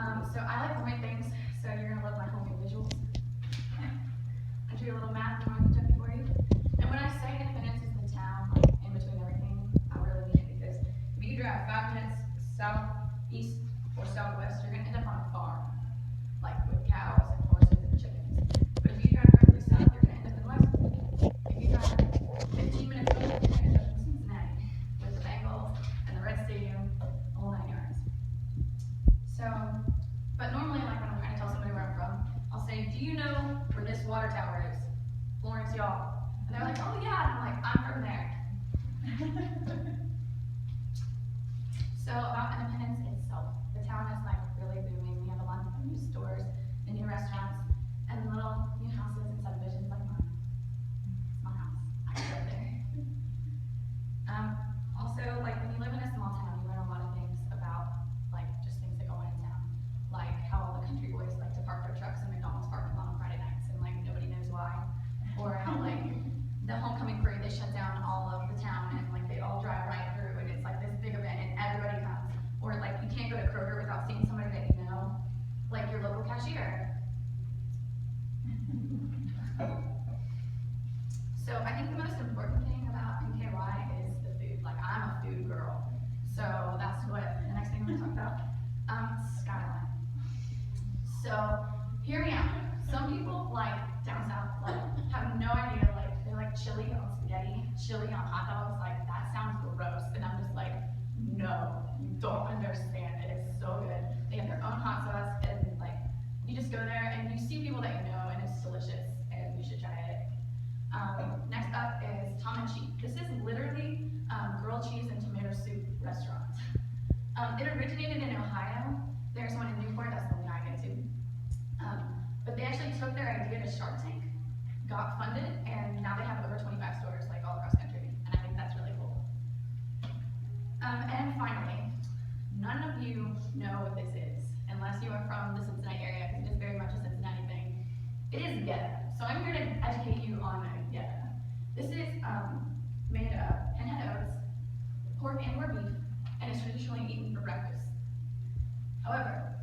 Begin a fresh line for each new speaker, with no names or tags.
So I like homemade things, so you're gonna love my homemade visuals. I do a little math and Kentucky for you. And when I say Independence is the town, like in between everything, I really mean it because if you drive 5 minutes south, east, or southwest, you're gonna end up on a farm, like with cows and horses and chickens. But if you drive directly south, you're gonna end up in Lexington. If you drive 15 minutes west, you're gonna end up in Cincinnati with the Bengals and the Red Stadium, the whole 9 yards. So, but normally, like when I'm trying to tell somebody where I'm from, I'll say, do you know where this water tower is? Florence, y'all. And they're like, oh yeah, and I'm like, I'm from there. So about Independence itself, the town is like really booming. We have a lot of new stores and new restaurants and little new houses and subdivisions like mine. It's my house. I grew up there. Also, like when you live in a small town, you learn a lot of things about like just things that go on in town. Like how all the country boys like to park their trucks in McDonald's parking lot on Friday nights and like nobody knows why. Or how like the homecoming parade, they shut down all of the town and like they all drive right through and it's like this big event and everybody comes. Or like you can't go to Kroger without seeing somebody that you know, like your local cashier. So I think the most important thing about NKY is the food. Like I'm a food girl. So that's what the next thing I'm gonna talk about. Skyline. So hear me out. Some people like down south like have no idea, like they like chili on spaghetti, chili on hot dogs, like that sounds gross. And I'm just like, no, you don't understand. It is so good. They have their own hot sauce and like you just go there and you see people that you know and it's delicious and you should try it. Next up is Tom and Cheek. This is literally grilled cheese and tomato soup restaurant. It originated in Ohio. There's one in Newport, that's the one I go to. But they actually took their idea to Shark Tank, got funded, and now they have over 25 stores like all across the country. And I think that's really cool. And finally, none of you know what this is, unless you are from the Cincinnati area, because it is very much a Cincinnati thing. It is Yeta. So I'm here to educate you on Yeta. This is made of pinhead oats, pork and or beef, and is traditionally eaten for breakfast. However,